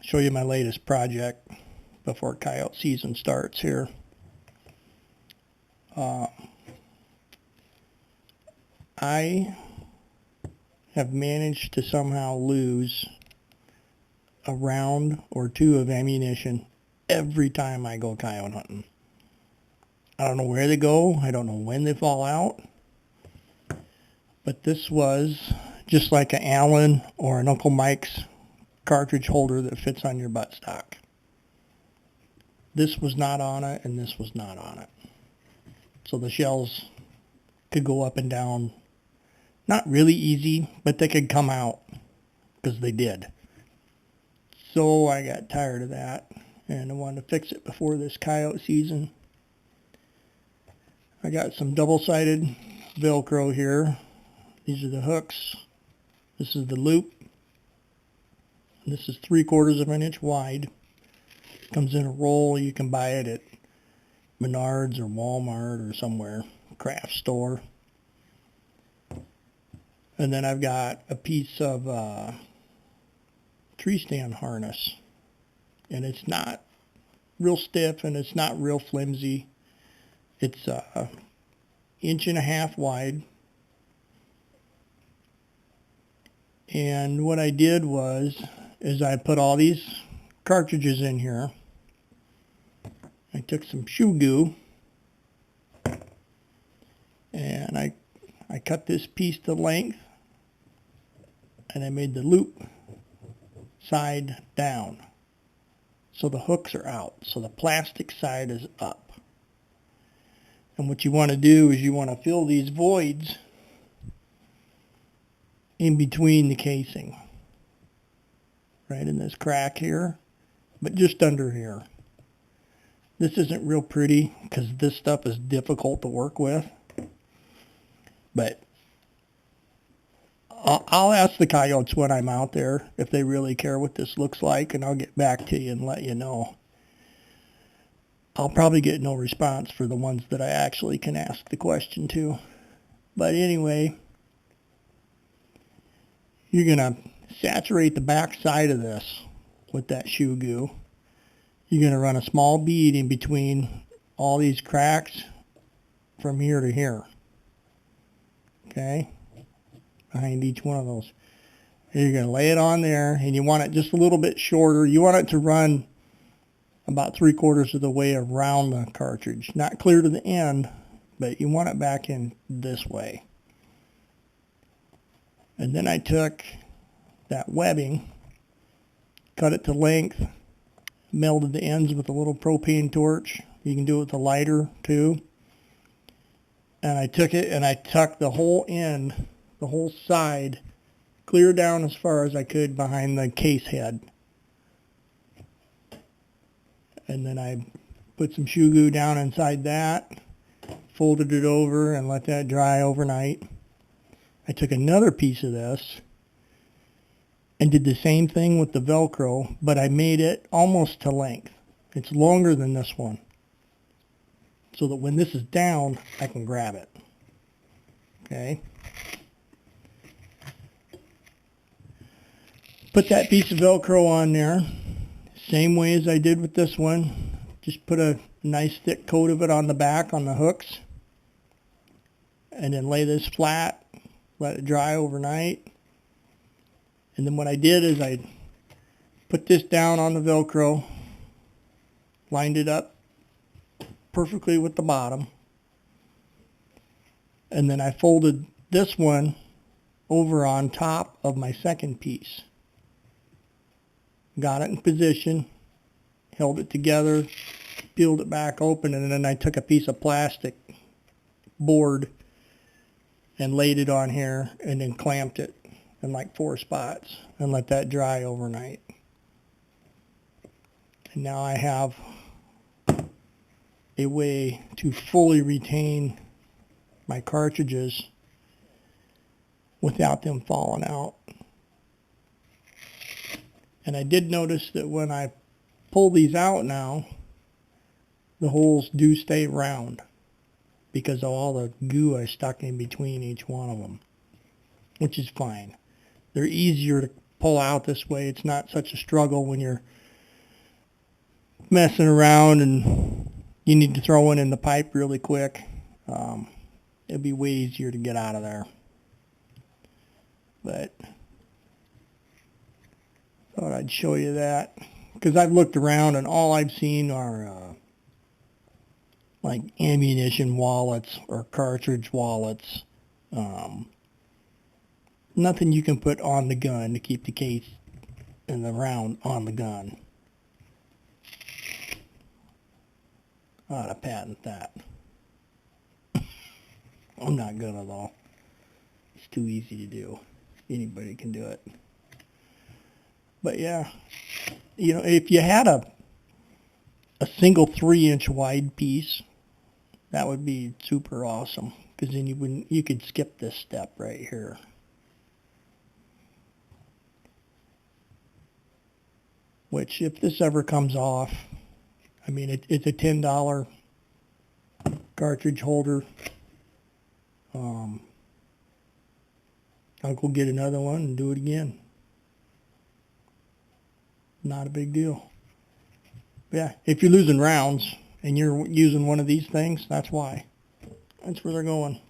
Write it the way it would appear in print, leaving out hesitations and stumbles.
show you my latest project before coyote season starts here. I have managed to somehow lose a round or two of ammunition every time I go coyote hunting. I don't know where they go. I don't know when they fall out. But this was just like an Allen or an Uncle Mike's cartridge holder that fits on your buttstock. This was not on it, and this was not on it. So the shells could go up and down. Not really easy, but they could come out, because they did. So I got tired of that, and I wanted to fix it before this coyote season. I got some double-sided Velcro here. These are the hooks. This is the loop. This is 3/4 of an inch wide. Comes in a roll. You can buy it at Menards or Walmart or somewhere, craft store. And then I've got a piece of tree stand harness. And it's not real stiff and it's not real flimsy. It's 1.5 inches wide. And what I did is I put all these cartridges in here. I took some shoe goo and I cut this piece to length and I made the loop side down so the hooks are out, so the plastic side is up. And what you want to do is you want to fill these voids in between the casing, right in this crack here, but just under here. This isn't real pretty because this stuff is difficult to work with, but I'll ask the coyotes when I'm out there if they really care what this looks like, and I'll get back to you and let you know. I'll probably get no response for the ones that I actually can ask the question to. But anyway, you're going to saturate the back side of this with that shoe goo. You're going to run a small bead in between all these cracks from here to here. Okay? Behind each one of those. And you're going to lay it on there, and you want it just a little bit shorter. You want it to run about 3/4 of the way around the cartridge. Not clear to the end, but you want it back in this way. And then I took that webbing, cut it to length, melded the ends with a little propane torch. You can do it with a lighter too. And I took it and I tucked the whole end, the whole side, clear down as far as I could behind the case head. And then I put some shoe goo down inside that, folded it over and let that dry overnight. I took another piece of this and did the same thing with the Velcro, but I made it almost to length. It's longer than this one, so that when this is down, I can grab it. Okay? Put that piece of Velcro on there, same way as I did with this one. Just put a nice thick coat of it on the back, on the hooks, and then lay this flat, let it dry overnight. And then what I did is I put this down on the Velcro, lined it up perfectly with the bottom, and then I folded this one over on top of my second piece. Got it in position, held it together, peeled it back open, and then I took a piece of plastic board and laid it on here and then clamped it in like 4 spots and let that dry overnight. And now I have a way to fully retain my cartridges without them falling out. And I did notice that when I pull these out now, the holes do stay round because of all the goo I stuck in between each one of them, which is fine. They're easier to pull out this way. It's not such a struggle when you're messing around and you need to throw one in the pipe really quick. It'd be way easier to get out of there. But thought I'd show you that, because I've looked around and all I've seen are like ammunition wallets or cartridge wallets. Nothing you can put on the gun to keep the case and the round on the gun. I ought to patent that. I'm not gonna though. It's too easy to do. Anybody can do it. But yeah, you know, if you had a single 3-inch wide piece, that would be super awesome, because then you could skip this step right here. Which, if this ever comes off, I mean, it's a $10 cartridge holder. I'll go get another one and do it again. Not a big deal. Yeah, if you're losing rounds and you're using one of these things, that's why. That's where they're going.